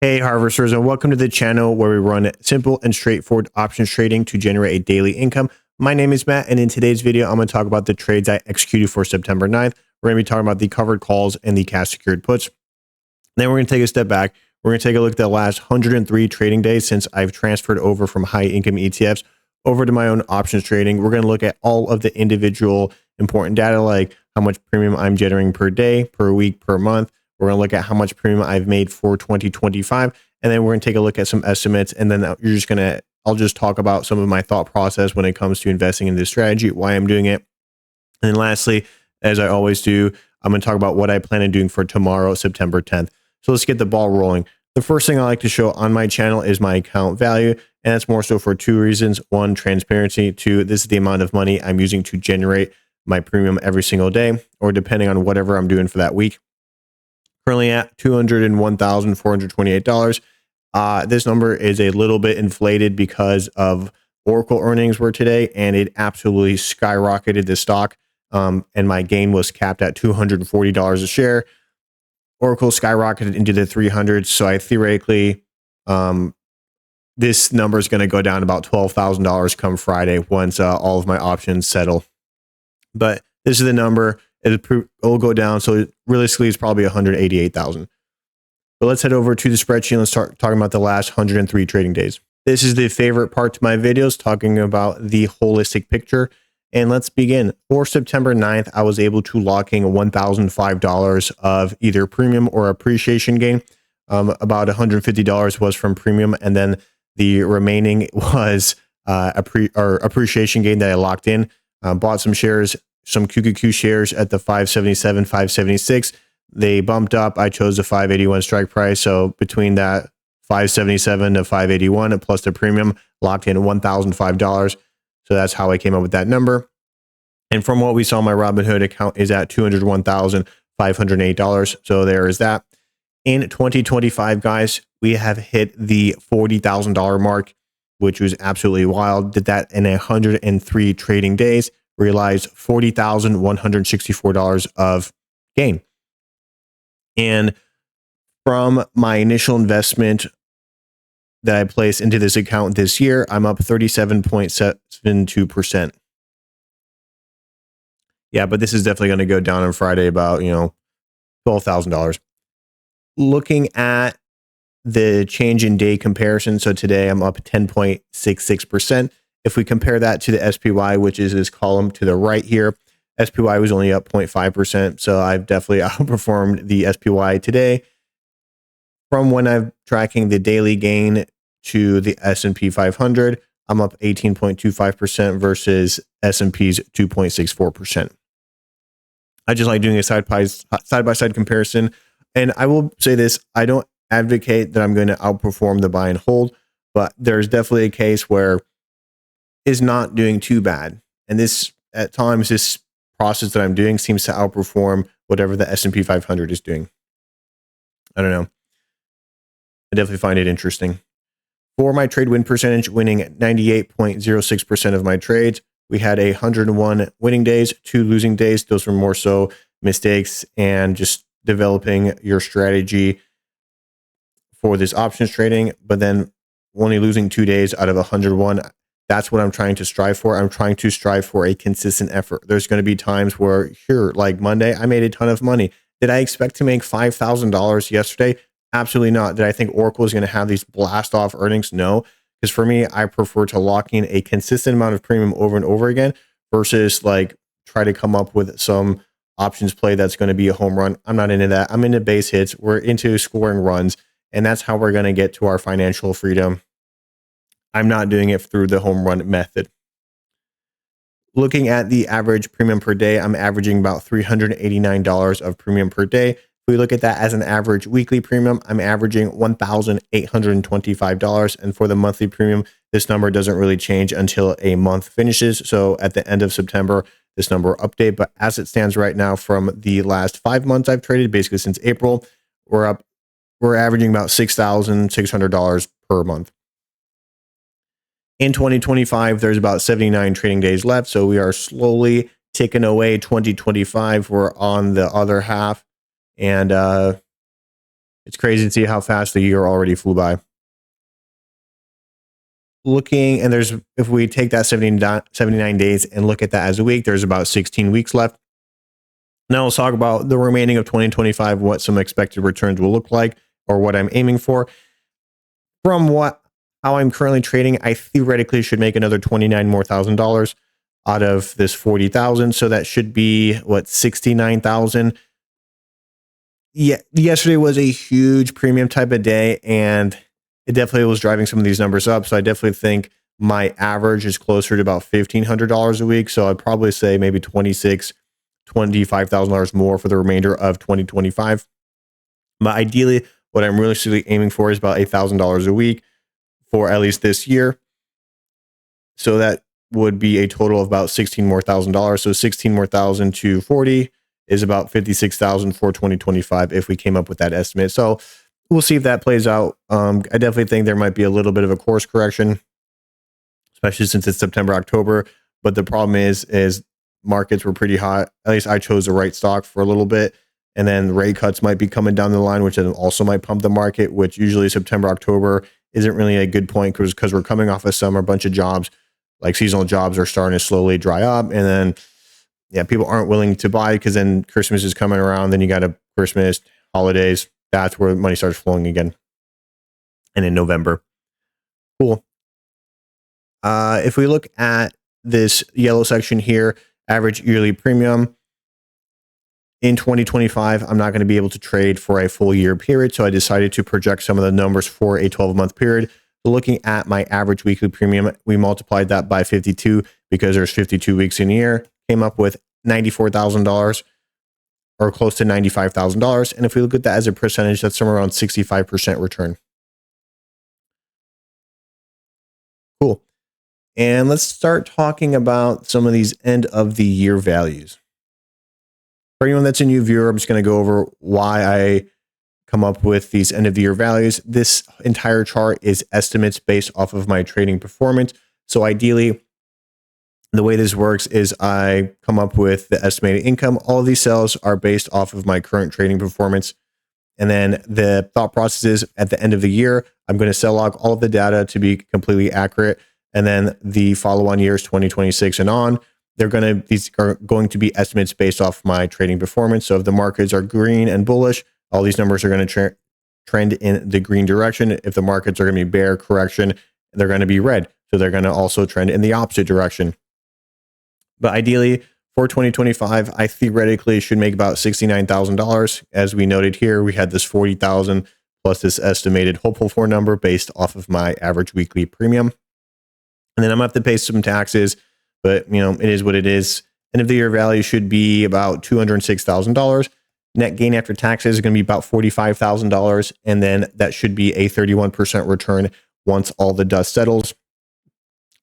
Hey harvesters, and welcome to the channel where we run simple and straightforward options trading to generate a daily income. My name is Matt, and in today's video, I'm going to talk about the trades I executed for September 9th. We're going to be talking about the covered calls and the cash secured puts. Then we're going to take a step back. We're going to take a look at the last 103 trading days since I've transferred over from high income ETFs over to my own options trading. We're going to look at all of the individual important data, like how much premium I'm generating per day, per week, per month. We're going to look at how much premium I've made for 2025. And then we're going to take a look at some estimates. And then I'll just talk about some of my thought process when it comes to investing in this strategy, why I'm doing it. And then lastly, as I always do, I'm going to talk about what I plan on doing for tomorrow, September 10th. So let's get the ball rolling. The first thing I like to show on my channel is my account value. And that's more so for two reasons. One, transparency. Two, this is the amount of money I'm using to generate my premium every single day, or depending on whatever I'm doing for that week. Currently at $201,428. This number is a little bit inflated because of Oracle earnings were today, and it absolutely skyrocketed the stock. And my gain was capped at $240 a share. Oracle skyrocketed into the 300s, so I theoretically, this number is going to go down about $12,000 come Friday once all of my options settle. But this is the number. It'll go down, so realistically, it's probably 188,000. But let's head over to the spreadsheet and let's start talking about the last 103 trading days. This is the favorite part to my videos, talking about the holistic picture. And let's begin. For September 9th, I was able to lock in $1,005 of either premium or appreciation gain. About $150 was from premium, and then the remaining was appreciation gain that I locked in. Bought some shares, some QQQ shares at the 577, 576. They bumped up. I chose the 581 strike price. So between that 577 to 581 plus the premium, locked in $1,005. So that's how I came up with that number. And from what we saw, my Robinhood account is at $201,508. So there is that. In 2025, guys, we have hit the $40,000 mark, which was absolutely wild. Did that in 103 trading days. Realized $40,164 of gain. And from my initial investment that I placed into this account this year, I'm up 37.72%. Yeah, but this is definitely going to go down on Friday about, $12,000. Looking at the change in day comparison, so today I'm up 10.66%. If we compare that to the SPY, which is this column to the right here, SPY was only up 0.5%. So I've definitely outperformed the SPY today. From when I'm tracking the daily gain to the S&P 500, I'm up 18.25% versus S&P's 2.64%. I just like doing a side-by-side comparison. And I will say this, I don't advocate that I'm going to outperform the buy and hold, but there's definitely a case where is not doing too bad. And this, at times, this process that I'm doing seems to outperform whatever the S&P 500 is doing. I don't know. I definitely find it interesting. For my trade win percentage, winning 98.06% of my trades. We had 101 winning days, 2 losing days. Those were more so mistakes and just developing your strategy for this options trading. But then only losing 2 days out of 101. That's what I'm trying to strive for. I'm trying to strive for a consistent effort. There's going to be times where, here, like Monday, I made a ton of money. Did I expect to make $5,000 yesterday? Absolutely not. Did I think Oracle is going to have these blast off earnings? No. Because for me, I prefer to lock in a consistent amount of premium over and over again versus like try to come up with some options play that's going to be a home run. I'm not into that. I'm into base hits. We're into scoring runs. And that's how we're going to get to our financial freedom. I'm not doing it through the home run method. Looking at the average premium per day, I'm averaging about $389 of premium per day. If we look at that as an average weekly premium, I'm averaging $1,825. And for the monthly premium, this number doesn't really change until a month finishes. So at the end of September, this number will update. But as it stands right now, from the last 5 months I've traded, basically since April, we're averaging about $6,600 per month. In 2025, there's about 79 trading days left. So we are slowly ticking away. 2025, we're on the other half. And It's crazy to see how fast the year already flew by. Looking, and there's, if we take that 79 days and look at that as a week, there's about 16 weeks left. Now let's talk about the remaining of 2025, what some expected returns will look like, or what I'm aiming for. From how I'm currently trading, I theoretically should make another $29,000 more out of this 40,000. So that should be what, 69,000. Yeah, yesterday was a huge premium type of day, and it definitely was driving some of these numbers up. So I definitely think my average is closer to about $1,500 a week. So I'd probably say maybe $25,000 more for the remainder of 2025. But ideally, what I'm realistically aiming for is about $8,000 a week for at least this year. So that would be a total of about $16,000 more. So 16,000 more to 40 is about 56,000 for 2025 if we came up with that estimate. So we'll see if that plays out. I definitely think there might be a little bit of a course correction, especially since it's September, October. But the problem is markets were pretty hot. At least I chose the right stock for a little bit. And then rate cuts might be coming down the line, which then also might pump the market, which usually September, October isn't really a good point because we're coming off of summer. A bunch of jobs, like seasonal jobs, are starting to slowly dry up. And then, yeah, people aren't willing to buy because then Christmas is coming around. Then you got a Christmas, holidays. That's where money starts flowing again. And in November. Cool. If we look at this yellow section here, average yearly premium in 2025, I'm not going to be able to trade for a full year period. So I decided to project some of the numbers for a 12-month period. So looking at my average weekly premium, we multiplied that by 52 because there's 52 weeks in a year, came up with $94,000 or close to $95,000. And if we look at that as a percentage, that's somewhere around 65% return. Cool. And let's start talking about some of these end of the year values. For anyone that's a new viewer, I'm just going to go over why I come up with these end of the year values. This entire chart is estimates based off of my trading performance. So ideally, the way this works is I come up with the estimated income. All of these cells are based off of my current trading performance. And then the thought process is at the end of the year, I'm going to cell log all of the data to be completely accurate. And then the follow-on years, 2026 and on, these are going to be estimates based off my trading performance. So if the markets are green and bullish, all these numbers are going to trend in the green direction. If the markets are going to be bear, correction, they're going to be red. So they're going to also trend in the opposite direction. But ideally, for 2025, I theoretically should make about $69,000. As we noted here, we had this 40,000 plus this estimated hopeful for number based off of my average weekly premium. And then I'm going to have to pay some taxes, but it is what it is. End of the year value should be about $206,000. Net gain after taxes is going to be about $45,000. And then that should be a 31% return once all the dust settles.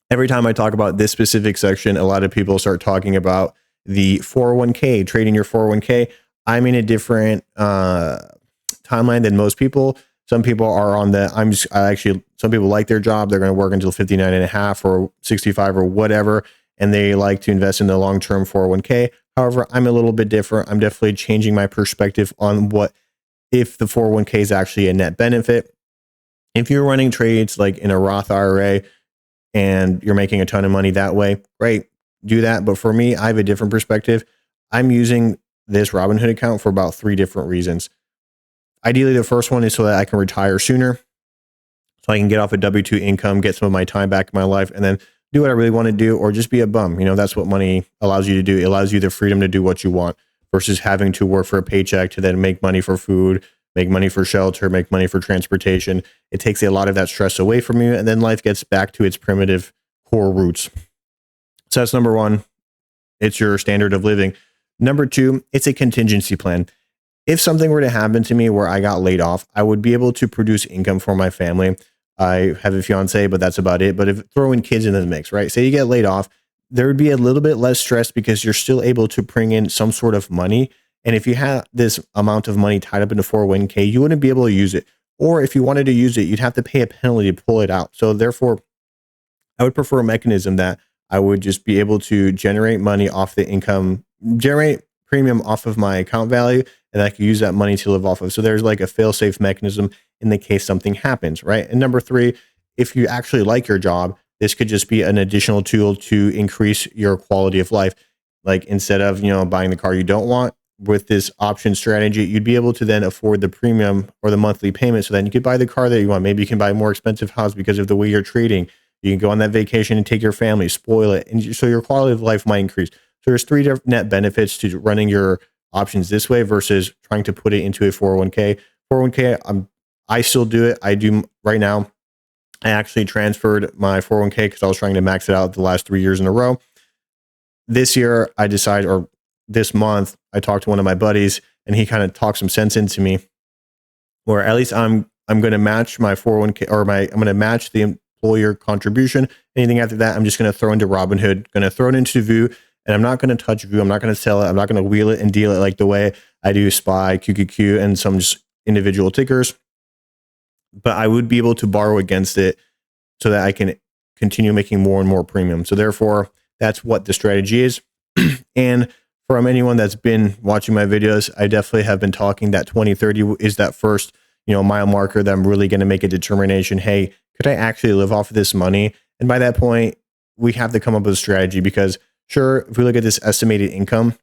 Every time I talk about this specific section, a lot of people start talking about the 401k, trading your 401k. I'm in a different timeline than most people. Some people are on some people like their job. They're going to work until 59 and a half or 65 or whatever. And they like to invest in the long-term 401k. However, I'm a little bit different. I'm definitely changing my perspective on what if the 401k is actually a net benefit. If you're running trades like in a Roth IRA and you're making a ton of money that way, great, do that. But for me, I have a different perspective. I'm using this Robinhood account for about 3 different reasons. Ideally, the first one is so that I can retire sooner, so I can get off a W-2 income, get some of my time back in my life, and then do what I really want to do, or just be a bum. That's what money allows you to do. It allows you the freedom to do what you want versus having to work for a paycheck to then make money for food, make money for shelter, make money for transportation. It takes a lot of that stress away from you, and then life gets back to its primitive core roots. So that's number one. It's your standard of living. Number 2, it's a contingency plan. If something were to happen to me where I got laid off, I would be able to produce income for my family. I have a fiance, but that's about it. But if throwing kids into the mix, right? Say you get laid off, there would be a little bit less stress because you're still able to bring in some sort of money. And if you had this amount of money tied up in a 401k, you wouldn't be able to use it. Or if you wanted to use it, you'd have to pay a penalty to pull it out. So therefore, I would prefer a mechanism that I would just be able to generate money off the income, generate premium off of my account value, and I can use that money to live off of. So there's like a fail-safe mechanism in the case something happens, right? And number three, if you actually like your job, this could just be an additional tool to increase your quality of life. Like instead of, buying the car you don't want, with this option strategy, you'd be able to then afford the premium or the monthly payment. So then you could buy the car that you want. Maybe you can buy a more expensive house because of the way you're trading. You can go on that vacation and take your family, spoil it. And so your quality of life might increase. So there's three different net benefits to running your options this way versus trying to put it into a 401k. 401k, I still do it. I do right now. I actually transferred my 401k because I was trying to max it out the last 3 years in a row. This year, I decided, or this month, I talked to one of my buddies, and he kind of talked some sense into me, where at least I'm going to match my 401k, or I'm going to match the employer contribution. Anything after that, I'm just going to throw into Robinhood, going to throw it into View, and I'm not going to touch View. I'm not going to sell it. I'm not going to wheel it and deal it like the way I do SPY, QQQ, and some just individual tickers. But I would be able to borrow against it so that I can continue making more and more premium. So therefore, that's what the strategy is. And from anyone that's been watching my videos, I definitely have been talking that 2030 is that first, mile marker that I'm really going to make a determination. Hey, could I actually live off of this money? And by that point, we have to come up with a strategy, because sure, if we look at this estimated income,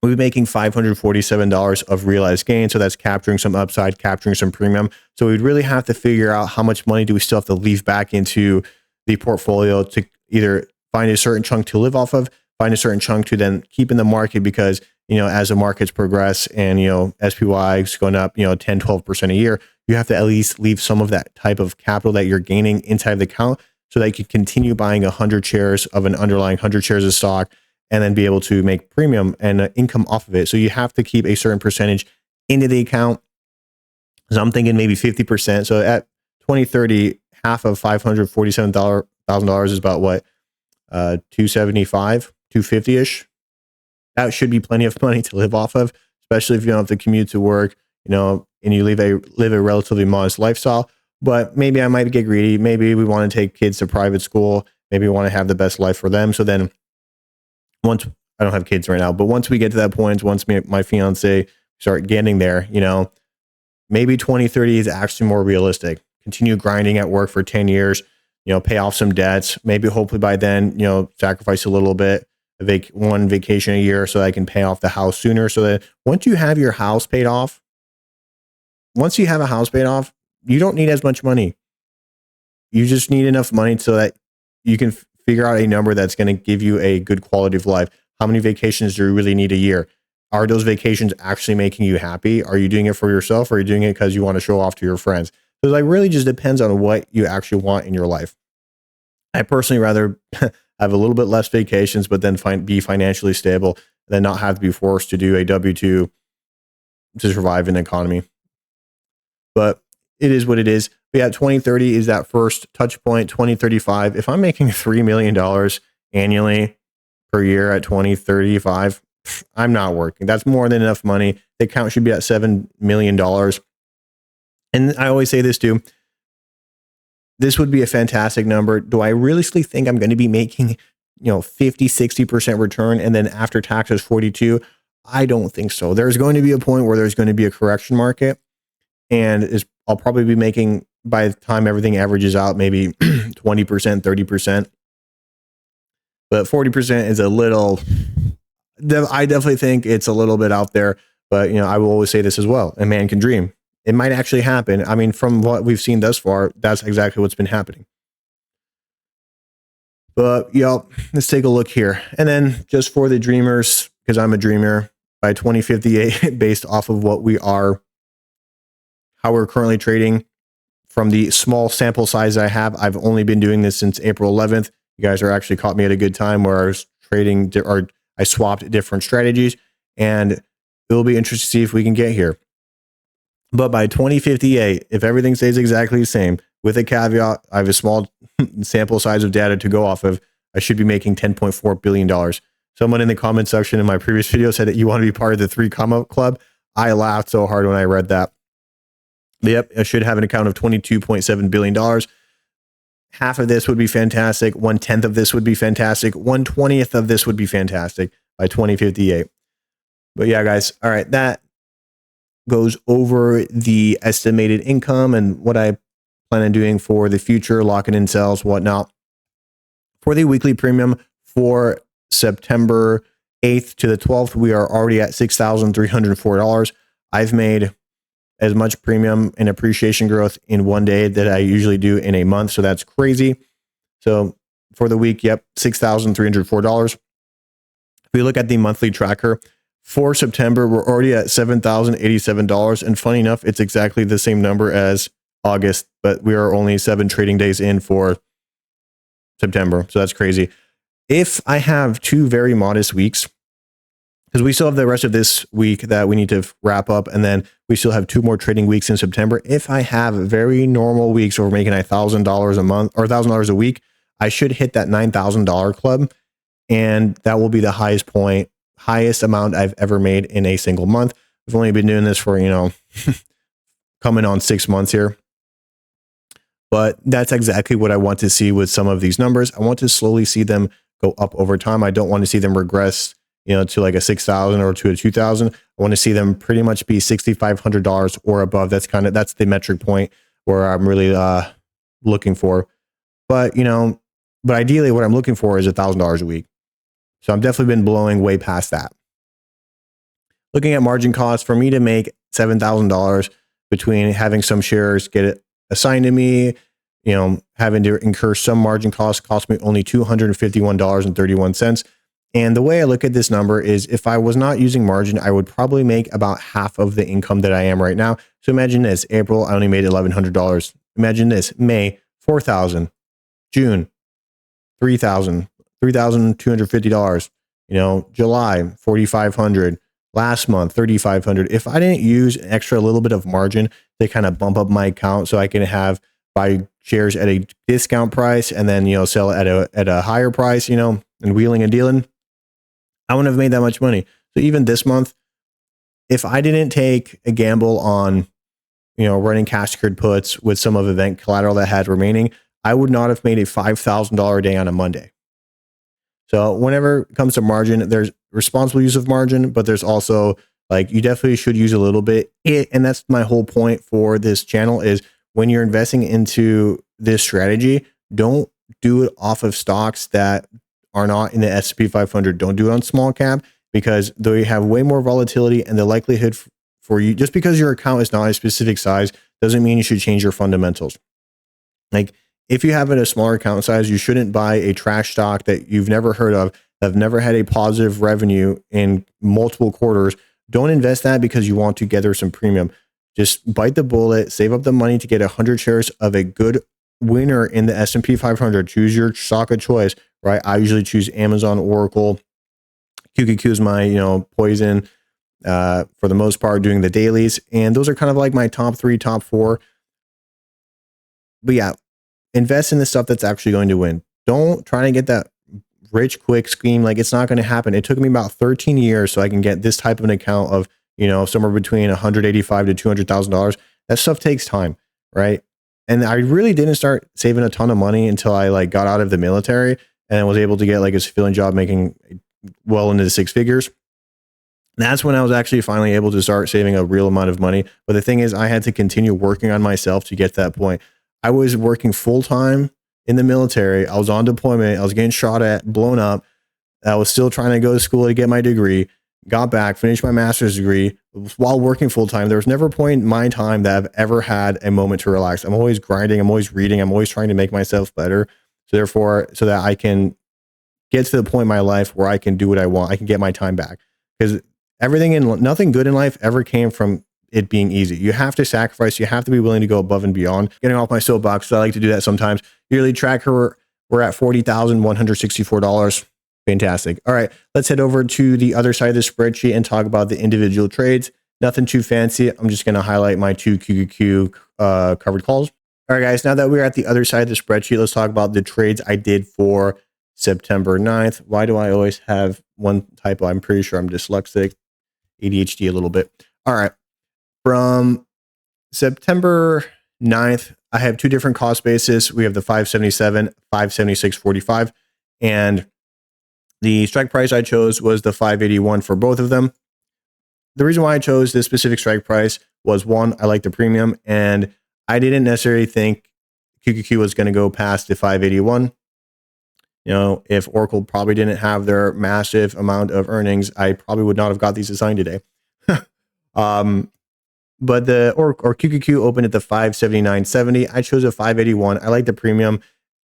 we'll be making $547 of realized gain. So that's capturing some upside, capturing some premium. So we'd really have to figure out how much money do we still have to leave back into the portfolio to either find a certain chunk to live off of, find a certain chunk to then keep in the market, because, as the markets progress and, SPY is going up, 10, 12% a year, you have to at least leave some of that type of capital that you're gaining inside the account so that you can continue buying 100 shares of an underlying 100 shares of stock and then be able to make premium and income off of it. So you have to keep a certain percentage into the account. So I'm thinking maybe 50%. So at 2030, half of $547,000 is about what? 275, 250-ish. That should be plenty of money to live off of, especially if you don't have to commute to work, and you live a relatively modest lifestyle. But maybe I might get greedy. Maybe we want to take kids to private school. Maybe we want to have the best life for them. So then once, I don't have kids right now, but once we get to that point, once my fiance start getting there, maybe 2030 is actually more realistic. Continue grinding at work for 10 years, pay off some debts. Maybe hopefully by then, sacrifice a little bit, one vacation a year so I can pay off the house sooner. So that once you have your house paid off, you don't need as much money. You just need enough money so that you can figure out a number that's going to give you a good quality of life. How many vacations do you really need a year? Are those vacations actually making you happy? Are you doing it for yourself, or are you doing it because you want to show off to your friends? So it really just depends on what you actually want in your life. I personally rather have a little bit less vacations, but then be financially stable, than not have to be forced to do a W-2 to survive in the economy. But it is what it is. But yeah, 2030 is that first touch point. 2035, if I'm making $3 million annually per year at 2035, I'm not working. That's more than enough money. The account should be at $7 million. And I always say this too. This would be a fantastic number. Do I realistically think I'm going to be making, 50, 60% return and then after taxes 42? I don't think so. There's going to be a point where there's going to be a correction market, and I'll probably be making, by the time everything averages out, maybe 20%, 30%. But 40% is a little, I definitely think it's a little bit out there. But, I will always say this as well. A man can dream. It might actually happen. I mean, from what we've seen thus far, that's exactly what's been happening. But, let's take a look here. And then just for the dreamers, because I'm a dreamer, by 2058, based off of how we're currently trading, from the small sample size I have, I've only been doing this since April 11th. You guys are actually caught me at a good time where I was trading, or I swapped different strategies, and it'll be interesting to see if we can get here. But by 2058, if everything stays exactly the same, with a caveat, I have a small sample size of data to go off of, I should be making $10.4 billion. Someone in the comment section in my previous video said that you want to be part of the 3 comma club. I laughed so hard when I read that. Yep, I should have an account of $22.7 billion. Half of this would be fantastic. 1/10 of this would be fantastic. 1/20th of this would be fantastic by 2058. But yeah, guys. All right. That goes over the estimated income and what I plan on doing for the future, locking in sales, whatnot. For the weekly premium for September 8th to the 12th, we are already at $6,304. I've made as much premium and appreciation growth in one day that I usually do in a month. So that's crazy. So for the week, yep, $6,304. If we look at the monthly tracker for September, we're already at $7,087. And funny enough, it's exactly the same number as August, but we are only 7 trading days in for September. So that's crazy. If I have 2 very modest weeks, because we still have the rest of this week that we need to wrap up, and then we still have 2 more trading weeks in September. If I have very normal weeks where we're making $1,000 a month or $1,000 a week, I should hit that $9,000 club, and that will be the highest amount I've ever made in a single month. I've only been doing this for, coming on 6 months here. But that's exactly what I want to see with some of these numbers. I want to slowly see them go up over time. I don't want to see them regress, to like a 6,000 or to a 2,000. I want to see them pretty much be $6,500 or above. That's the metric point where I'm really looking for. But ideally what I'm looking for is $1,000 a week. So I've definitely been blowing way past that. Looking at margin costs, for me to make $7,000 between having some shares get it assigned to me, having to incur some margin costs, cost me only $251.31. And the way I look at this number is if I was not using margin, I would probably make about half of the income that I am right now. So imagine this: April, I only made $1,100. Imagine this: May, $4,000, June, $3,000, $3,250. July, $4,500. Last month, $3,500. If I didn't use an extra little bit of margin to kind of bump up my account so I can buy shares at a discount price and then sell at a higher price, and wheeling and dealing, I wouldn't have made that much money. So even this month, if I didn't take a gamble on running cash secured puts with some of event collateral that I had remaining, I would not have made a $5,000 day on a Monday. So whenever it comes to margin, there's responsible use of margin, but there's also you definitely should use a little bit. And that's my whole point for this channel is when you're investing into this strategy, don't do it off of stocks that are not in the S&P 500. Don't do it on small cap because they have way more volatility, and the likelihood for you, just because your account is not a specific size, doesn't mean you should change your fundamentals. If you have a smaller account size, you shouldn't buy a trash stock that you've never heard of, that have never had a positive revenue in multiple quarters. Don't invest that because you want to gather some premium. Just bite the bullet, save up the money to get 100 shares of a good winner in the S&P 500. Choose your stock of choice, right? I usually choose Amazon, Oracle. QQQ is my, poison for the most part, doing the dailies. And those are kind of like my top 3, top 4. But yeah, invest in the stuff that's actually going to win. Don't try to get that rich quick scheme. It's not going to happen. It took me about 13 years so I can get this type of an account of, somewhere between $185,000 to $200,000. That stuff takes time, right? And I really didn't start saving a ton of money until I got out of the military and was able to get a civilian job making well into the 6 figures. That's when I was actually finally able to start saving a real amount of money. But the thing is, I had to continue working on myself to get to that point. I was working full-time in the military. I was on deployment. I was getting shot at, blown up. I was still trying to go to school to get my degree, got back, finished my master's degree while working full-time. There was never a point in my time that I've ever had a moment to relax. I'm always grinding. I'm always reading. I'm always trying to make myself better. So therefore, so that I can get to the point in my life where I can do what I want. I can get my time back, because nothing good in life ever came from it being easy. You have to sacrifice. You have to be willing to go above and beyond. Getting off my soapbox, so I like to do that sometimes. Yearly tracker, we're at $40,164. Fantastic. All right, let's head over to the other side of the spreadsheet and talk about the individual trades. Nothing too fancy. I'm just going to highlight my 2 QQQ covered calls. All right, guys, now that we're at the other side of the spreadsheet, let's talk about the trades I did for September 9th. Why do I always have one typo? I'm pretty sure I'm dyslexic, ADHD a little bit. All right. From September 9th, I have 2 different cost bases. We have the 577, 576.45, and the strike price I chose was the 581 for both of them. the reason why I chose this specific strike price was, one, I like the premium, and I didn't necessarily think QQQ was going to go past the 581. You know, if Oracle probably didn't have their massive amount of earnings, I probably would not have got these assigned today. But the or QQQ opened at the 579.70. I chose a 581. I like the premium.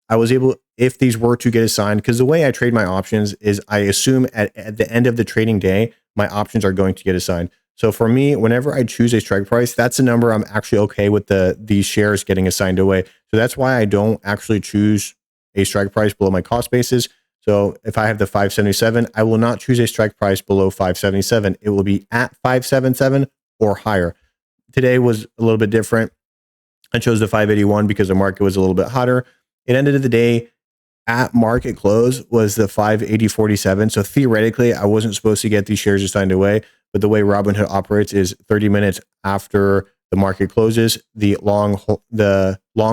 I was able, if these were to get assigned, because the way I trade my options is I assume at the end of the trading day, my options are going to get assigned. So for me, whenever I choose a strike price, that's the number I'm actually okay with these shares getting assigned away. So that's why I don't actually choose a strike price below my cost basis. So if I have the 577, I will not choose a strike price below 577. It will be at 577 or higher. Today was a little bit different. I chose the 581 because the market was a little bit hotter. It ended of the day at market close was the 580.47. So theoretically, I wasn't supposed to get these shares assigned away. But the way Robinhood operates is 30 minutes after the market closes, the long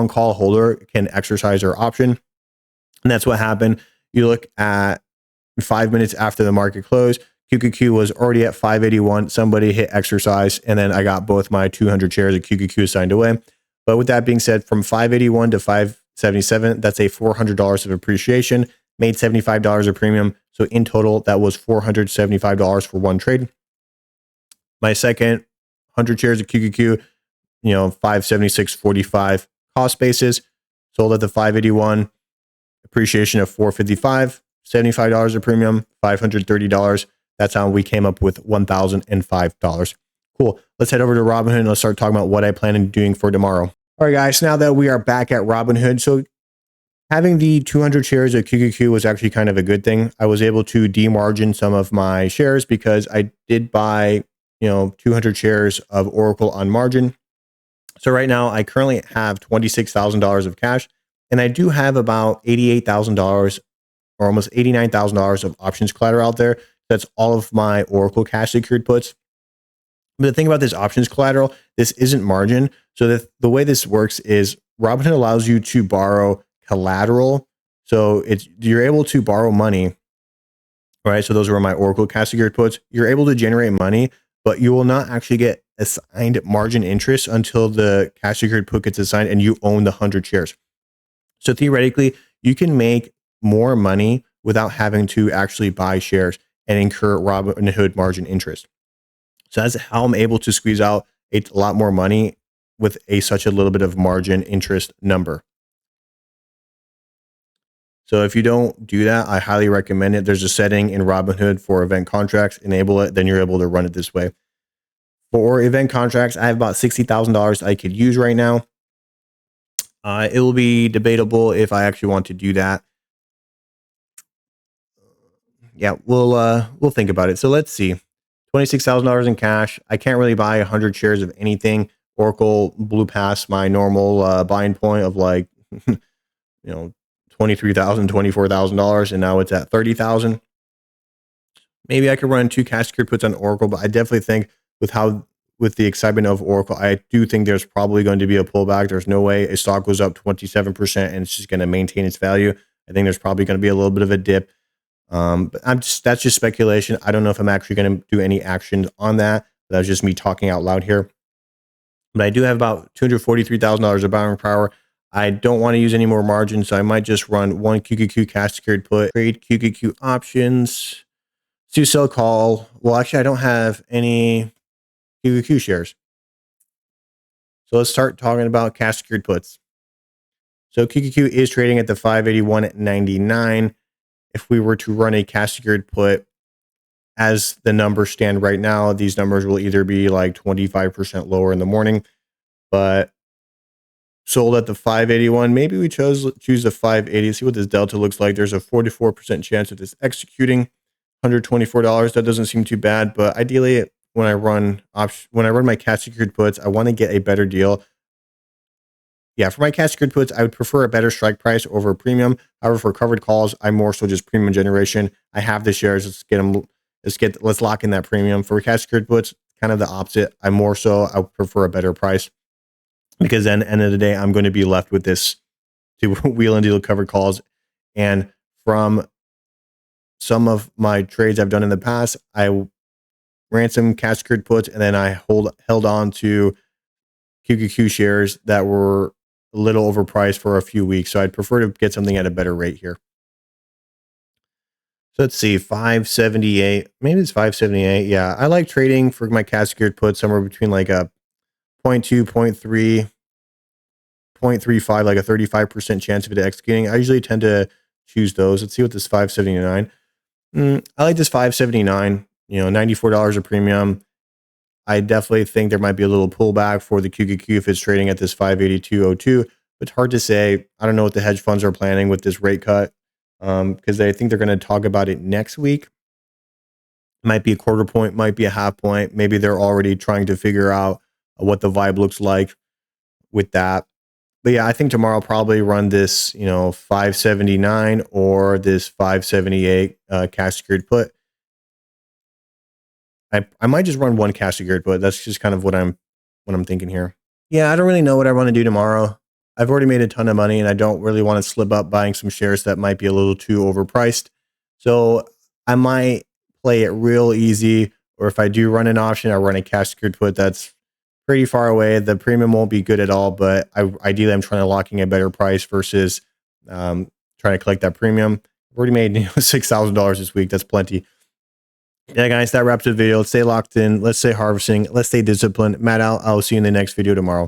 call holder can exercise their option. And that's what happened. You look at 5 minutes after the market closed, QQQ was already at 581. Somebody hit exercise, and then I got both my 200 shares of QQQ assigned away. But with that being said, from 581 to 577, that's a $400 of appreciation, made $75 of premium. So in total, that was $475 for one trade. My second 100 shares of QQQ, 576.45 cost basis, sold at the 581, appreciation of $455, $75 of premium, $530. That's how we came up with $1,005. Cool. Let's head over to Robinhood and let's start talking about what I plan on doing for tomorrow. All right, guys, now that we are back at Robinhood, so having the 200 shares of QQQ was actually kind of a good thing. I was able to demargin some of my shares because I did buy, 200 shares of Oracle on margin. So right now I currently have $26,000 of cash, and I do have about $88,000 or almost $89,000 of options collateral out there. That's all of my Oracle cash secured puts. But the thing about this options collateral, this isn't margin. So the way this works is Robinhood allows you to borrow collateral. So you're able to borrow money, right? So those are my Oracle cash secured puts. You're able to generate money, but you will not actually get assigned margin interest until the cash secured put gets assigned and you own the 100 shares. So theoretically, you can make more money without having to actually buy shares and incur Robinhood margin interest. So that's how I'm able to squeeze out a lot more money with such a little bit of margin interest number. So if you don't do that, I highly recommend it. There's a setting in Robinhood for event contracts, enable it, then you're able to run it this way. For event contracts, I have about $60,000 I could use right now. It will be debatable if I actually want to do that. Yeah, we'll think about it. So let's see. $26,000 in cash. I can't really buy 100 shares of anything. Oracle blew past my normal buying point of like, $23,000, $24,000, and now it's at $30,000. Maybe I could run 2 cash secured puts on Oracle, but I definitely think with the excitement of Oracle, I do think there's probably going to be a pullback. There's no way a stock goes up 27% and it's just going to maintain its value. I think there's probably going to be a little bit of a dip. But that's just speculation. I don't know if I'm actually going to do any actions on that. That's just me talking out loud here. But I do have about $243,000 of buying power. I don't want to use any more margin, so I might just run one QQQ cash secured put, trade QQQ options to sell call. Well, actually, I don't have any QQQ shares. So let's start talking about cash secured puts. So QQQ is trading at the 581.99. If we were to run a cash secured put, as the numbers stand right now, these numbers will either be like 25% lower in the morning, but sold at the 581. Maybe we choose the 580. See what this delta looks like. There's a 44% chance of this executing. $124. That doesn't seem too bad, but ideally, when I run my cash secured puts, I want to get a better deal. Yeah, for my cash secured puts, I would prefer a better strike price over a premium. However, for covered calls, I'm more so just premium generation. I have the shares. Let's lock in that premium. For cash secured puts, kind of the opposite. I prefer a better price, because then at the end of the day, I'm going to be left with this to wheel and deal covered calls. And from some of my trades I've done in the past, I ran some cash secured puts, and then I held on to QQQ shares that were a little overpriced for a few weeks. So I'd prefer to get something at a better rate here. So let's see, 578. Maybe it's 578. Yeah, I like trading for my cash secured put somewhere between like a 0.2, 0.3, 0.35, like a 35% chance of it executing. I usually tend to choose those. Let's see what this 579. I like this 579, $94 a premium. I definitely think there might be a little pullback for the QQQ if it's trading at this 582.02. It's hard to say. I don't know what the hedge funds are planning with this rate cut because I think they're going to talk about it next week. Might be a quarter point, might be a half point. Maybe they're already trying to figure out what the vibe looks like with that. But yeah, I think tomorrow I'll probably run this, 579 or this 578 cash secured put. I might just run one cash secured put. That's just kind of what I'm thinking here. Yeah, I don't really know what I want to do tomorrow. I've already made a ton of money and I don't really want to slip up buying some shares that might be a little too overpriced. So I might play it real easy, or if I do run an option, I'll run a cash secured put that's pretty far away. The premium won't be good at all, but ideally I'm trying to lock in a better price versus trying to collect that premium. I've already made $6,000 this week. That's plenty. Yeah, guys, that wraps the video. Let's stay locked in. Let's stay harvesting. Let's stay disciplined. Matt out. I'll see you in the next video tomorrow.